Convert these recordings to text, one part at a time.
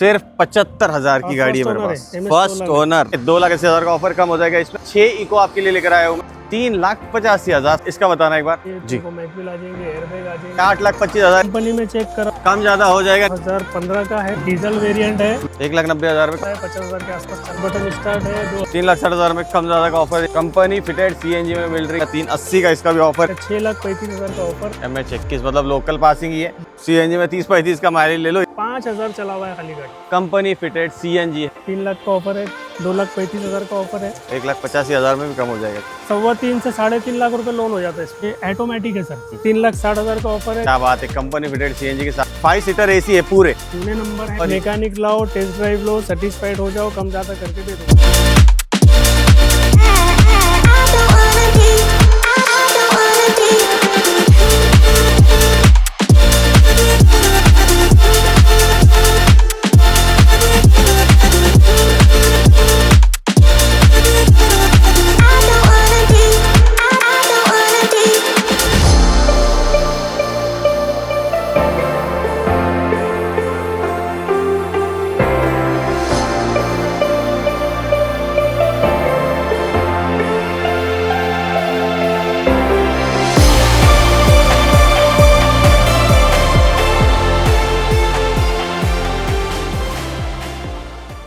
सिर्फ 75,000 की गाड़ी है मेरे पास, फर्स्ट ओनर। 2,80,000 का ऑफर कम हो जाएगा इसमें। 6 इको आपके लिए लेकर आया हूँ, 3,85,000 इसका बताना एक बार जी। 8,25,000 कंपनी में चेक करो, कम ज्यादा हो जाएगा। 2015 का है, डीजल वेरिएंट है, 1,90,000 में 50,000 के आसपास बटन स्टार्ट है। 3,60,000 में कम ज्यादा का ऑफर। कंपनी फिटेड सीएनजी में मिल रही है। 380 का इसका भी ऑफर। 6,35,000 का ऑफर। MH21 मतलब लोकल पासिंग ही है। सीएनजी में 30-35 का माइलेज ले लो। 5,000 चला हुआ है खाली गाड़ी। कंपनी फिटेड सीएनजी है। 3 लाख का ऑफर है, 2,35,000 का ऑफर है। 1,85,000 में भी कम हो जाएगा। 3.25 से 3.5 लाख रुपए लोन हो जाता है इसमें। ऑटोमेटिक है सर। 3,60,000 का ऑफर है। क्या बात है, कंपनी फिटेड सीएनजी के साथ 5 सीटर एसी है पूरे। पुणे नंबर है। मैकेनिक लाओ, टेस्ट ड्राइव लो, सेटिस्फाइड हो जाओ, कम ज्यादा करके दे दो।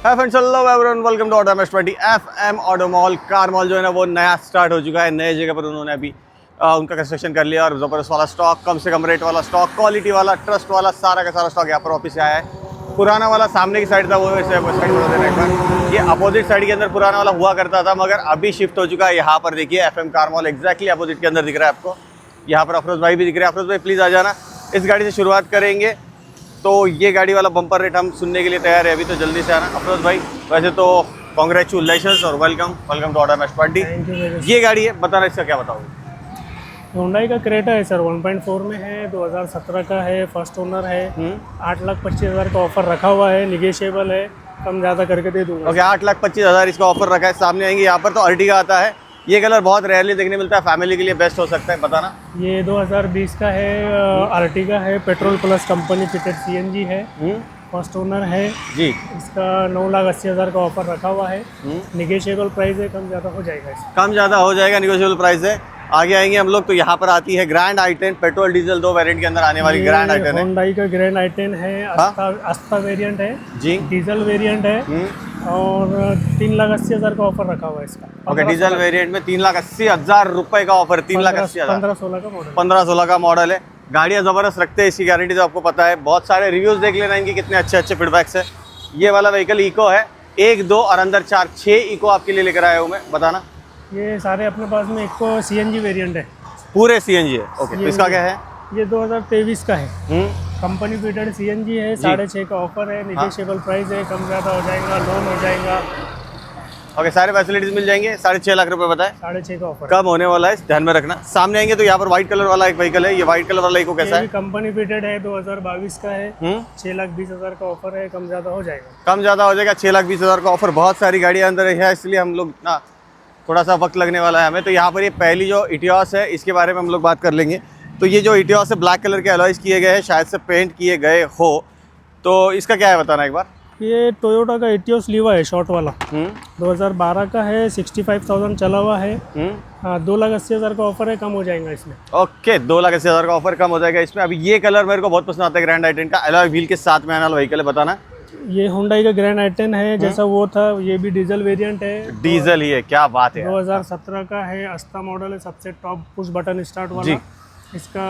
Hi friends, hello everyone, welcome to ऑटोमेस्ट20 FM auto mall. Car mall जो है ना वो नया स्टार्ट हो चुका है। नए जगह पर उन्होंने अभी उनका कंस्ट्रक्शन कर लिया और ज़बरदस्त वाला स्टॉक, कम से कम रेट वाला स्टॉक, क्वालिटी वाला, ट्रस्ट वाला, सारा का सारा स्टॉक यहाँ पर ऑफिस से आया है। पुराना वाला सामने की साइड था, वो वैसे साइड बता देना एक बार। ये अपोजिट साइड के अंदर पुराना वाला हुआ करता था, मगर अभी शिफ्ट हो चुका है यहाँ पर। देखिए FM car mall exactly opposite के अंदर दिख रहा है आपको। यहाँ पर अफरोज भाई भी दिख रहे हैं। अफरोज भाई प्लीज़ आ जाना। इस गाड़ी से शुरुआत करेंगे तो ये गाड़ी वाला बम्पर रेट हम सुनने के लिए तैयार है अभी, तो जल्दी से आना अफरोज भाई। वैसे तो कॉन्ग्रेचुलेशंस और वेलकम टू ऑटोमेस्ट20। ये गाड़ी है, बताना इसका क्या बताओगे? होंडा का क्रेटा है सर, 1.4 में है, 2017 का है, फर्स्ट ओनर है। 8,25,000 का ऑफर रखा हुआ है, निगेशिएबल है, कम ज़्यादा करके दे दूंगा। ओके, 8,25,000 इसका ऑफर रखा है। सामने आएंगे यहाँ पर तो अर्टिगा आता है। ये कलर बहुत रेयरली देखने मिलता है, फैमिली के लिए बेस्ट हो सकता है, बताना। ये 2020 का है, अर्टिगा है, petrol plus company fitted CNG है, फर्स्ट ओनर है जी। इसका 9,80,000 का ऑफर रखा हुआ है। निगेशिएबल प्राइस है, कम ज़्यादा हो जाएगा इसका। कम ज़्यादा हो जाएगा, निगोशिएबल प्राइस है। आगे आएंगे हम लोग तो यहाँ पर आती है grand i10, petrol diesel 2 variant के अंदर आने वाली ग्रैंड i10 है। होंडा का ग्रैंड i10 है, अस्ता वेरिएंट है जी, डीजल वेरिएंट है और 3,80,000 का ऑफर रखा हुआ है इसका। ओके, डीजल वेरिएंट में 3,80,000 रुपए का ऑफर। 3,80,000 15-16 का मॉडल, 15-16 का मॉडल है। गाड़ियाँ ज़बरदस्त रखते हैं, इसकी गारंटी तो आपको पता है। बहुत सारे रिव्यूज़ देख लेना इनके, कितने अच्छे अच्छे फीडबैक्स है। ये वाला व्हीकल इको है, 1, 2 और अंदर 4, 6 इको आपके लिए लेकर आया हूँ मैं, बताना। ये सारे अपने पास में इको सीएनजी वेरिएंट है, पूरे सीएनजी है। ओके, तो इसका क्या है? ये 2023 का है, कंपनी फिटेड सीएनजी है, 6.5 का ऑफर है, निगेशिएबल प्राइस है, कम ज़्यादा हो जाएगा, लोन हो जाएगा। ओके, सारे फैसिलिटीज मिल जाएंगे। 6.5 लाख रुपए बताए, 6.5 का ऑफर कम होने वाला है, ध्यान में रखना। सामने आएंगे तो यहाँ पर व्हाइट कलर वाला एक व्हीकल है। ये व्हाइट कलर वाला इको कैसा है? कंपनी फिटेड है, 2022 का है, 6,20,000 का ऑफर है, कम ज़्यादा हो जाएगा। कम ज़्यादा हो जाएगा, 6,20,000 का ऑफर। बहुत सारी गाड़ियाँ अंदर है, इसलिए हम लोग ना थोड़ा सा वक्त लगने वाला है हमें। तो यहाँ पर ये पहली जो इटियोस है, इसके बारे में हम लोग बात कर लेंगे। तो ये जो इटियोस है, ब्लैक कलर के अलॉयज किए गए हैं, शायद से पेंट किए गए हो। तो इसका क्या है बताना एक बार। ये टोयोटा का इटियोस लीवा है, शॉर्ट वाला, 2012 का है, 65,000 चला हुआ है। 2,80,000 का ऑफर है, कम हो जाएगा इसमें। ओके, 2,80,000 का ऑफर कम हो जाएगा इसमें। अभी ये कलर मेरे को बहुत पसंद आता है, ग्रैंड i10 का अलॉय व्हील के साथ में आने वाला व्हीकल है, बताना। ये होंडा का ग्रैंड i10 है, जैसा वो था, ये भी डीजल वेरिएंट है। डीजल ही है, क्या बात है। 2017 का है, अस्ता मॉडल है, सबसे टॉप पुश बटन स्टार्ट वाला। इसका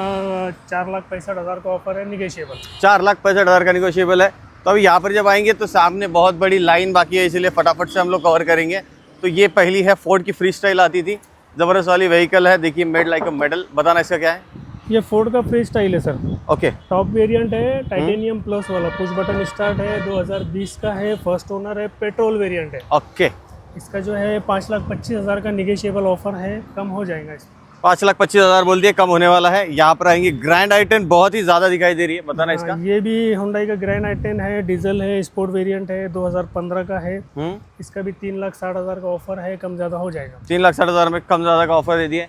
4,65,000 का ऑफर है, निगेशिएबल। 4,65,000 का निगोशिएबल है। तो अभी यहाँ पर जब आएंगे तो सामने बहुत बड़ी लाइन बाकी है, इसलिए फटाफट से हम लोग कवर करेंगे। तो ये पहली है, फोर्ड की फ्री स्टाइल आती थी, ज़बरदस्त वाली व्हीकल है। देखिए, मेड लाइक अ मेडल, बताना इसका क्या है। ये फोर्ड का फ्री स्टाइल है सर। ओके, टॉप वेरिएंट है, टाइटेनियम प्लस वाला, पुश बटन स्टार्ट है, 2020 का है, फर्स्ट ओनर है, पेट्रोल वेरिएंट है। ओके, इसका जो है 5,25,000 का निगेशिएबल ऑफर है, कम हो जाएगा इसमें। 5,25,000 बोल दिए, कम होने वाला है। यहाँ पर आएंगे ग्रैंड i10, बहुत ही ज़्यादा दिखाई दे रही है, बताना इसका। ये भी होंडा का ग्रैंड i10 है, डीजल है, स्पोर्ट वेरिएंट है, 2015 का है। इसका भी 3,60,000 का ऑफर है, कम ज़्यादा हो जाएगा। 3,60,000 में कम ज़्यादा का ऑफर दे दिए।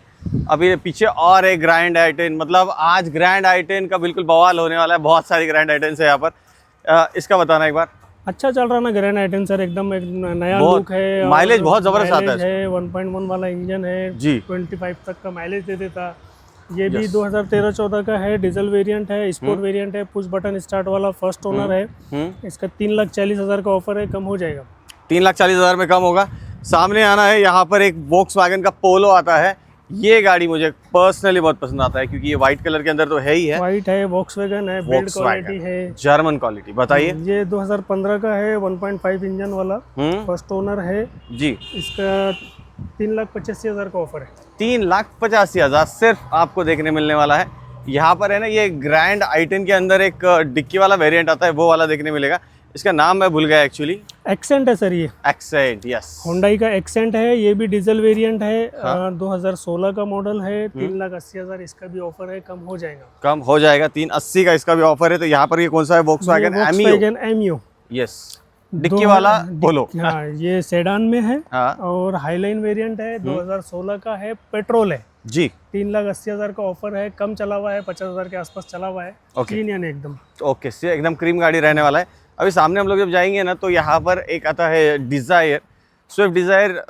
अभी पीछे और एक ग्रैंड i10, मतलब आज ग्रैंड i10 का बिल्कुल बवाल होने वाला है। बहुत सारी ग्रैंड i10 है यहाँ पर। इसका बताना एक बार। अच्छा चल रहा ना ग्रैंड आइटन सर, एकदम एक नया बहुत लुक है और माइलेज बहुत जबरदस्त आता है माइलेज है 1.1 वाला इंजन है जी 25 तक का माइलेज दे देता। ये भी Yes. 2013-14 का है, डीजल वेरिएंट है, स्पोर्ट वेरिएंट है, पुश बटन स्टार्ट वाला, फर्स्ट ओनर है। इसका 3,40,000 का ऑफर है, कम हो जाएगा। 3,40,000 में कम होगा। सामने आना है, यहाँ पर एक वोक्सवैगन का पोलो आता है। ये गाड़ी मुझे पर्सनली बहुत पसंद आता है क्योंकि ये व्हाइट कलर के अंदर तो है ही है। व्हाइट है, वॉक्सवैगन है, बिल्ड क्वालिटी है, जर्मन क्वालिटी। बताइए। ये 2015 का है, 1.5 इंजन वाला, फर्स्ट ओनर है जी। इसका 3,85,000 का ऑफर है। 3,85,000 सिर्फ आपको देखने मिलने वाला है। यहाँ पर है ना, ये ग्रैंड आइटन के अंदर एक डिक्की वाला वेरिएंट आता है, वो वाला देखने मिलेगा। इसका नाम मैं भूल गया एक्चुअली। एक्सेंट है सर, ये एक्सेंट, यस, होंडाई का एक्सेंट है। ये भी डीजल वेरिएंट है, 2016 का मॉडल है। 3,80,000 इसका भी ऑफर है, कम हो जाएगा। कम हो जाएगा। 3,80 का इसका भी ऑफर है। तो यहाँ पर ये कौन सा है? वोक्सवैगन एमियो, यस, डिक्की वाला पोलो। हाँ, ये सेडान में है हाँ और हाईलाइन वेरिएंट है, 2016 का है, पेट्रोल है जी। 3,80,000 का ऑफर है, कम चला हुआ है, 50,000 के आसपास चला हुआ है। क्लीन यानी एकदम ओके से एकदम क्रीम गाड़ी रहने वाला है। अभी सामने हम लोग जब जाएंगे ना, तो यहाँ पर एक आता है Dzire, Swift Dzire,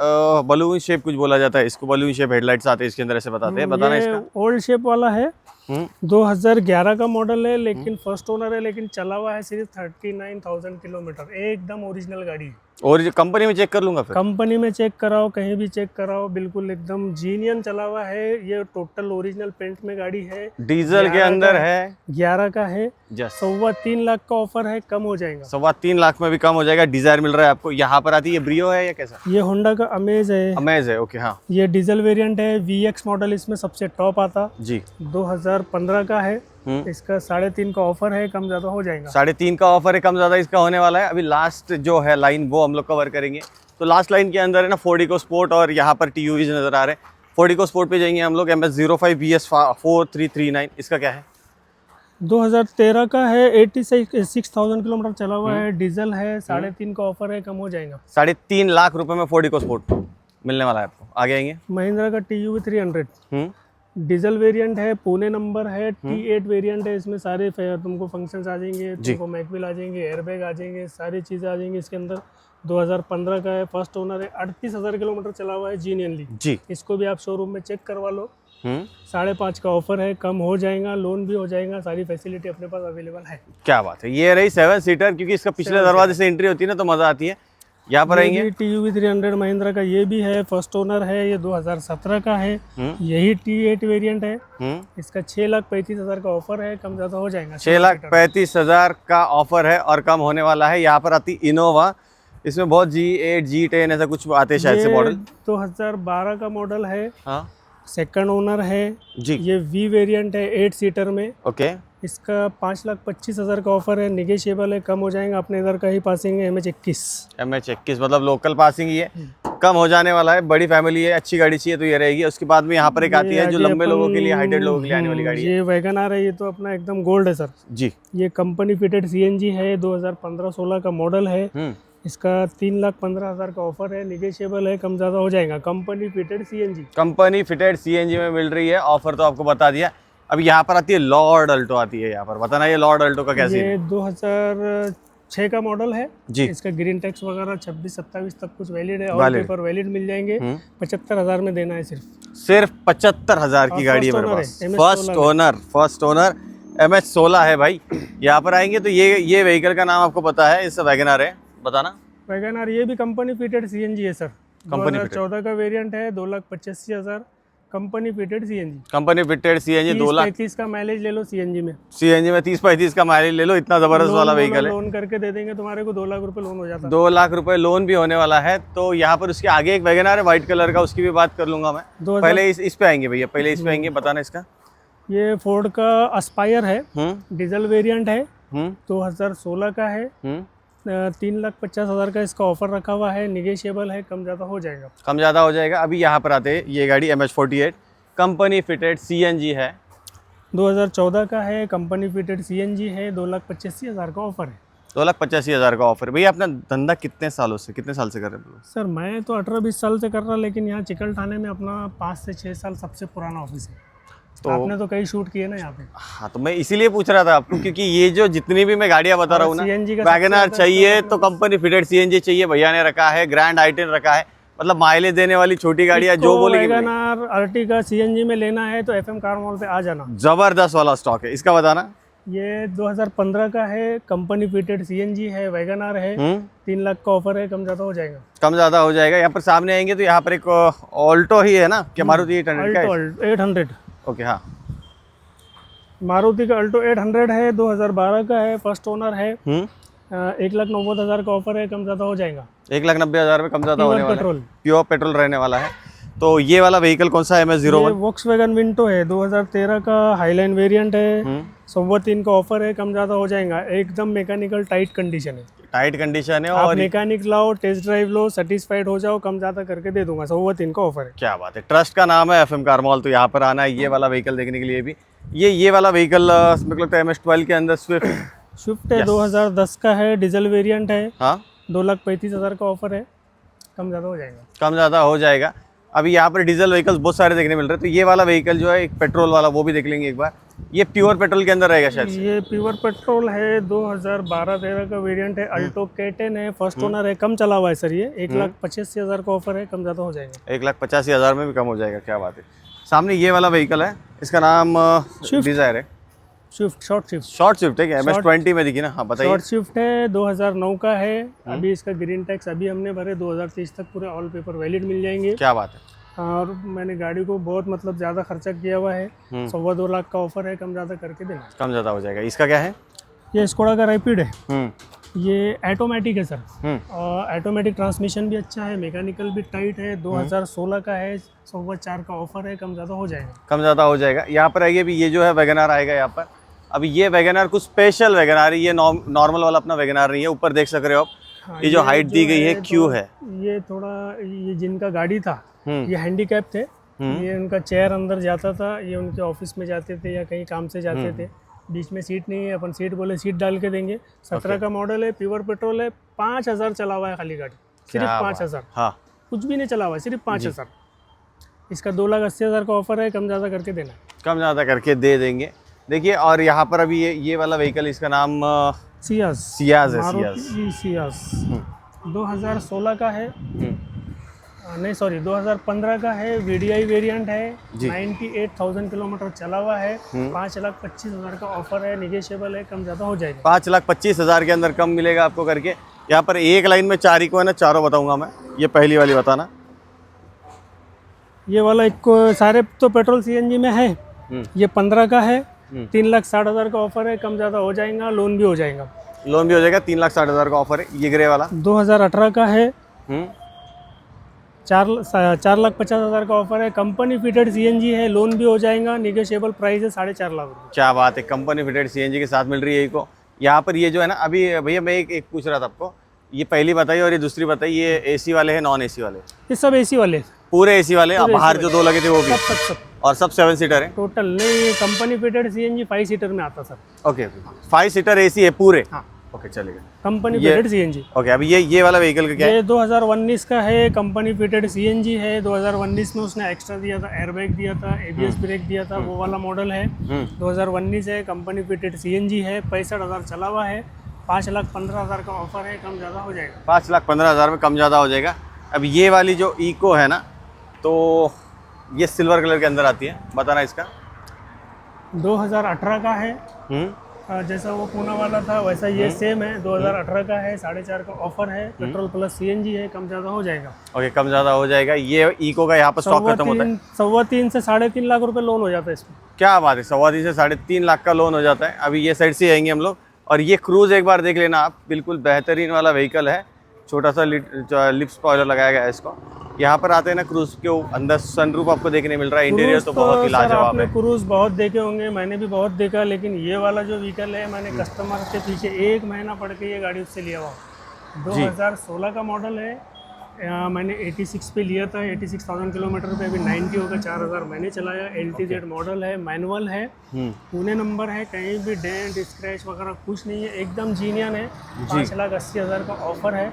balloon shape कुछ बोला जाता है इसको। बलून शेप हेडलाइट्स आते हैं इसके अंदर, ऐसे बताते हैं। बताना इसका। ओल्ड शेप वाला है, 2011 का मॉडल है, लेकिन फर्स्ट ओनर है, लेकिन चला हुआ है सिर्फ 39,000 किलोमीटर। एकदम ओरिजिनल गाड़ी है। और कंपनी में चेक कर लूंगा फिर। कंपनी में चेक कराओ, कहीं भी चेक कराओ, बिल्कुल एकदम जीनियन चला हुआ है। ये टोटल ओरिजिनल पेंट में गाड़ी है, डीजल के अंदर है, 11 का है, जस्ट 3.25 लाख का ऑफर है, कम हो जाएगा। 3.25 लाख में भी कम हो जाएगा। डिजायर मिल रहा है आपको। यहाँ पर आती है ब्रियो है या कैसा? ये होंडा का अमेज है। अमेज है, ओके हाँ ये डीजल वेरिएंट है, VX मॉडल इसमें सबसे टॉप आता, जी। 2015 का है। इसका 3.5 का ऑफर है, कम ज्यादा हो जाएगा। 3.5 का ऑफर है, कम ज्यादा इसका होने वाला है। अभी लास्ट जो है लाइन वो हम लोग कवर करेंगे। तो लास्ट लाइन के अंदर है ना फोर्ड इको स्पोर्ट, और यहाँ पर TUVs नजर आ रहे हैं। फोर्ड इको स्पोर्ट पे जाएंगे हम लोग। MS05 BS 4339, इसका क्या है? 2013 का है, 86,000 किलोमीटर चला हुआ है, डीजल है, 3.5 का ऑफर है, कम हो जाएगा। 3.5 लाख रुपए में फोर्ड इको स्पोर्ट मिलने वाला है आपको। आगे आएंगे। महिंद्रा का TUV 300 डीजल वेरिएंट है, पुणे नंबर है, T8 वेरिएंट है। इसमें सारे तुमको फंक्शंस आ जाएंगे, तुमको मैकविल आ जाएंगे, एयरबैग आ जाएंगे, सारी चीज़ें आ जाएंगी इसके अंदर। 2015 का है, फर्स्ट ओनर है, 38,000 किलोमीटर चला हुआ है जीनियनली जी। इसको भी आप शोरूम में चेक करवा लो। 5.5 का ऑफर है, कम हो जाएगा, लोन भी हो जाएगा, सारी फैसिलिटी अपने पास अवेलेबल है। क्या बात है। ये रही 7 सीटर, क्योंकि इसका पिछले दरवाजे से एंट्री होती है ना, तो मजा आती है। यहाँ पर आएंगे। TUV 300 महिंद्रा का ये भी है, फर्स्ट ओनर है, ये 2017 का है। यही T8 वेरिएंट है। इसका 6,35,000 का ऑफर है, कम ज्यादा हो जाएगा। 6,35,000 का ऑफर है और कम होने वाला है। यहाँ पर आती इनोवा, इसमें बहुत G8 G10 ऐसा कुछ आते हैं शायद से मॉडल। 2012 का मॉडल है, हाँ सेकंड ओनर है जी। ये V वेरिएंट है, 8 सीटर में। ओके। इसका 5,25,000 का ऑफर है, निगेशिएबल है, कम हो जाएगा। अपने इधर का ही पासिंग है, MH21 मतलब लोकल पासिंग ही है, कम हो जाने वाला है। बड़ी फैमिली है, अच्छी गाड़ी चाहिए तो ये रहेगी। उसके बाद में यहाँ पर एक आती है जो लंबे लोगों के लिए, हाइटेड लोगों के लिए आने वाली गाड़ी है। ये वैगनआर है, ये तो अपना एकदम गोल्ड है सर जी। ये कंपनी फिटेड CNG है, 2015-16 का मॉडल है। इसका 3,15,000 का ऑफर है, निगेशिएबल है, कम ज्यादा हो जाएगा। कंपनी फिटेड CNG में मिल रही है। ऑफर तो आपको बता दिया। अब यहाँ पर आती है लॉर्ड अल्टो आती है। यहाँ पर बताना ये लॉर्ड अल्टो का कैसे? ये 2006 का मॉडल है जी। इसका ग्रीन टैक्स वगैरह 26-27 तक कुछ वैलिड है, और पेपर वैलिड मिल जाएंगे। 75,000 में देना है सिर्फ 75,000 की गाड़ी है मेरे पास। फर्स्ट ओनर MS16 है भाई। यहाँ पर आएंगे तो ये व्हीकल का नाम आपको पता है, इस वैगनआर है। बताना। वैगनआर ये भी कंपनी फिटेड CNG है सर, 2014 का वेरिएंट है, 2,85,000 कंपनी फिटेड CNG 2,35,000 का माइलेज ले लो। CNG में 30-35 का माइलेज ले लो। इतना जबरदस्त वाला व्हीकल है। लोन करके दे देंगे तुम्हारे को, 2 लाख रुपए लोन हो जाता है। 2 लाख रुपए लोन भी होने वाला है। तो यहाँ पर उसके आगे एक वैगनआर है व्हाइट कलर का, उसकी भी बात कर लूंगा मैं। पहले इस पे आएंगे भैया, पहले इस पे आएंगे। बताना इसका। ये फोर्ड का एस्पायर है, डीजल वेरिएंट है, 2016 का है। 3,50,000 का इसका ऑफर रखा हुआ है, निगेशिएबल है, कम ज़्यादा हो जाएगा। अभी यहाँ पर आते हैं, ये गाड़ी MH48 कंपनी फिटेड CNG है, 2014 का है, कंपनी फिटेड CNG है, 2,85,000 का ऑफर है। 2,85,000 का ऑफर। भैया अपना धंधा कितने साल से कर रहे हैं? सर मैं तो 18-20 साल से कर रहा, लेकिन यहाँ चिकलठाने में अपना 5 से 6 साल सबसे पुराना ऑफिस है। तो आपने तो कई शूट किए ना यहाँ पे। हाँ, तो मैं इसीलिए पूछ रहा था आपको, क्योंकि ये जो जितनी भी मैं गाड़ियां बता रहा हूँ ना, वैगनआर चाहिए तो कंपनी फिटेड सीएनजी चाहिए, भैया ने रखा है, ग्रैंड आई10 रखा है, मतलब माइलेज देने वाली छोटी गाड़ियां जो बोलेगी। वैगनआर अर्टिगा सीएनजी में लेना है तो एफएम कार मॉल पे आ जाना। जबरदस्त वाला स्टॉक है, इसका बताना। ये 2015 का है, कंपनी फिटेड सीएनजी है, वैगनआर है, 3 लाख का ऑफर है, कम ज़्यादा हो जाएगा। कम ज़्यादा हो जाएगा। यहाँ पर सामने आएंगे तो यहाँ पर एक ऑल्टो ही है ना, क्या मारुति 800? ओके, हाँ, मारुति का अल्टो 800 है, 2012 का है, फर्स्ट ओनर है, 1,90,000 का ऑफर है, कम ज़्यादा हो जाएगा। 1,90,000 में कम ज़्यादा होने वाला है, पेट्रोल, प्योर पेट्रोल रहने वाला है। तो ये वाला व्हीकल कौन सा है? MS01 वॉक्सवैगन विंटो है, 2013 का हाईलाइन वेरिएंट है, 3.25 का ऑफर है, कम ज़्यादा हो जाएगा। एकदम मैकेनिकल टाइट कंडीशन है, टाइट कंडीशन है। आप और मैकेनिक लाओ, टेस्ट ड्राइव लो, सेटिस्फाइड हो जाओ, कम ज़्यादा करके दे दूंगा। 3.25 का ऑफर है। क्या बात है, ट्रस्ट का नाम है एफएम कार मॉल, तो यहाँ पर आना है ये वाला व्हीकल देखने के लिए भी। ये वाला व्हीकल मेरे को लगता है MS12 के अंदर स्विफ्ट है, 2010 का है, डीजल वेरिएंट है, हाँ, 2,35,000 का ऑफर है, कम ज़्यादा हो जाएगा। कम ज़्यादा हो जाएगा। अभी यहाँ पर डीजल व्हीकल्स बहुत सारे देखने मिल रहे हैं, तो ये वाला व्हीकल जो है एक पेट्रोल वाला, वो भी देख लेंगे एक बार। ये प्योर पेट्रोल के अंदर रहेगा शायद से। ये प्योर पेट्रोल है, 2012-13 का वेरिएंट है, अल्टो K10 है, फर्स्ट ओनर है, कम चला हुआ है सर। ये 1,85,000 का ऑफर है, कम ज़्यादा हो जाएगा। 1,85,000 में भी कम हो जाएगा। क्या बात है। सामने ये वाला व्हीकल है, इसका नाम डिजायर है, शॉर्ट स्विफ्ट है क्या? MS20 में दिखी ना, हाँ बताइए। शॉर्ट स्विफ्ट है, 2009 का है, अभी इसका ग्रीन टैक्स अभी हमने भरे, 2023 तक पूरे ऑल पेपर वैलिड मिल जाएंगे। क्या बात है। और मैंने गाड़ी को बहुत मतलब ज़्यादा खर्चा किया हुआ है, 2.25 लाख का ऑफर है, कम ज़्यादा करके देना। कम ज़्यादा हो जाएगा। इसका क्या है? ये स्कोडा का रैपिड है, ये ऑटोमेटिक है सर, और ऑटोमेटिक ट्रांसमिशन भी अच्छा है, मैकेनिकल भी टाइट है, 2016 का है, 4.25 का ऑफर है, कम ज़्यादा हो जाएगा। कम ज़्यादा हो जाएगा। यहाँ पर आइए, भी ये जो है वैगनआर आएगा यहाँ पर। अभी ये वैगनआर कुछ स्पेशल वैगनआर है, ये नॉर्मल वाला अपना वैगनआर नहीं है। ऊपर देख सक रहे हो आप, हाँ, ये जो हाइट दी गई है क्यों है? ये थोड़ा, ये जिनका गाड़ी था ये हैंडीकैप थे, ये उनका चेयर अंदर जाता था, ये उनके ऑफिस में जाते थे या कहीं काम से जाते थे, बीच में सीट नहीं है, अपन सीट बोले सीट डाल के देंगे। 17 का मॉडल है, प्योर पेट्रोल है, 5,000 चला हुआ है खाली गाड़ी, सिर्फ 5,000, हाँ, कुछ भी नहीं चला हुआ है, सिर्फ 5,000। इसका 2,80,000 का ऑफर है, कम ज़्यादा करके देना। कम ज़्यादा करके दे देंगे। देखिए, और यहाँ पर अभी ये वाला व्हीकल, इसका नाम सियाज है। सियाज 2016 का है, नहीं सॉरी 2015 का है, VDI वेरिएंट है, 98,000 किलोमीटर चला हुआ है, 5,25,000 का ऑफर है, निगेशिएबल है, कम ज़्यादा हो जाएगा। 5,25,000 के अंदर कम मिलेगा आपको करके। यहाँ पर एक लाइन में 4 इको है ना, चारों बताऊंगा मैं। ये पहली वाली बताना। ये वाला इको सारे तो पेट्रोल CNG में है, ये 15 का है, 3,60,000 का ऑफर है, कम ज़्यादा हो जाएगा, लोन भी हो जाएगा। 3,60,000 का ऑफर है। ये ग्रे वाला 2018 का है, 4,50,000 का ऑफर है, कंपनी फिटेड CNG है, लोन भी हो जाएगा, निगोशिएबल प्राइस है 4.5 लाख रुपये। क्या बात है, कंपनी फिटेड CNG के साथ मिल रही है इको। यहाँ पर ये जो है ना, अभी भैया मैं एक पूछ रहा था आपको, ये पहली बताइए और ये दूसरी बताइए, ये AC वाले हैं नॉन AC वाले? ये सब AC वाले, पूरे AC वाले। अब बाहर जो 2 लगे थे वो भी सब। और सब 7 सीटर है टोटल? नहीं, कंपनी फिटेड CNG 5 सीटर में आता सर। ओके, 5 सीटर AC है पूरे, हाँ। ओके, चलेगा। Company fitted CNG। ओके, अभी ये वाला व्हीकल का क्या है? ये 2019 का है, कंपनी फिटेड CNG है, 2019 में उसने एक्स्ट्रा दिया था, एयरबैग दिया था, ABS ब्रेक दिया था, वो वाला मॉडल है, 2019 है, कंपनी फिटेड CNG है, 65,000 चला हुआ है, 5,15,000 का ऑफर है, कम ज़्यादा हो जाएगा। 5,15,000 में कम ज़्यादा हो जाएगा। अब ये वाली जो इको है ना, तो ये सिल्वर कलर के अंदर आती है, बताना इसका। 2018 का है, जैसा वो पूना वाला था वैसा ये सेम है, 2018 का है, 4.5 का ऑफर है, पेट्रोल प्लस CNG है, कम ज़्यादा हो जाएगा। ओके, कम ज़्यादा हो जाएगा। ये इको का यहाँ पर स्टॉक खत्म होता है, 3.25 से 3.5 लाख रुपए लोन हो जाता है इसमें। क्या बात है, 3.25 से 3.5 लाख का लोन हो जाता है। अभी ये साइड से आएंगे हम लोग, और ये क्रूज एक बार देख लेना आप, बिल्कुल बेहतरीन वाला व्हीकल है। छोटा सा लिप स्पॉइलर लगाया गया है इसको। यहाँ पर आते हैं ना, क्रूज के अंदर सनरूफ आपको देखने मिल रहा है। इंटीरियर तो बहुत ही लाजवाब है। क्रूज बहुत देखे होंगे, मैंने भी बहुत देखा, लेकिन ये वाला जो व्हीकल है, मैंने कस्टमर के पीछे 1 महीना पड़ के ये गाड़ी उससे लिया हुआ। 2016 का मॉडल है, मैंने 86 पे लिया था, 86,000 किलोमीटर पे, अभी 90 होगा, 4,000 मैंने चलाया। LTZ मॉडल है, मैनुअल है, पुणे नंबर है, कहीं भी डेंट स्क्रैच वगैरह कुछ नहीं है, एकदम जीनियन है। 5,80,000 का ऑफर है,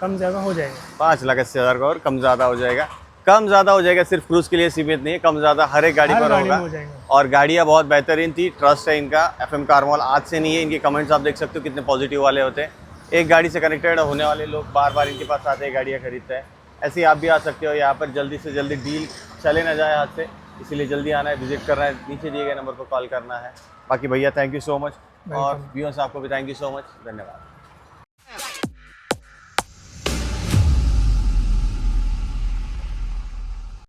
कम ज़्यादा हो जाएगा। 5,80,000 का और कम ज़्यादा हो जाएगा। कम ज़्यादा हो जाएगा, सिर्फ क्रूज़ के लिए सीमित नहीं है, कम ज़्यादा हर एक गाड़ी पर होगा। और गाड़ियाँ बहुत बेहतरीन थी, ट्रस्ट है इनका। FM कार मॉल आज से नहीं है, इनके कमेंट्स आप देख सकते हो कितने पॉजिटिव वाले होते हैं। एक गाड़ी से कनेक्टेड होने वाले लोग बार बार इनके पास आते हैं, गाड़ियाँ खरीदते हैं। ऐसे ही आप भी आ सकते हो यहाँ पर, जल्दी से जल्दी डील चले ना जाए हाथ से, इसीलिए जल्दी आना है, विजिट करना है, नीचे दिए गए नंबर पर कॉल करना है। बाकी भैया थैंक यू सो मच, और व्यूअर्स आपको भी थैंक यू सो मच, धन्यवाद।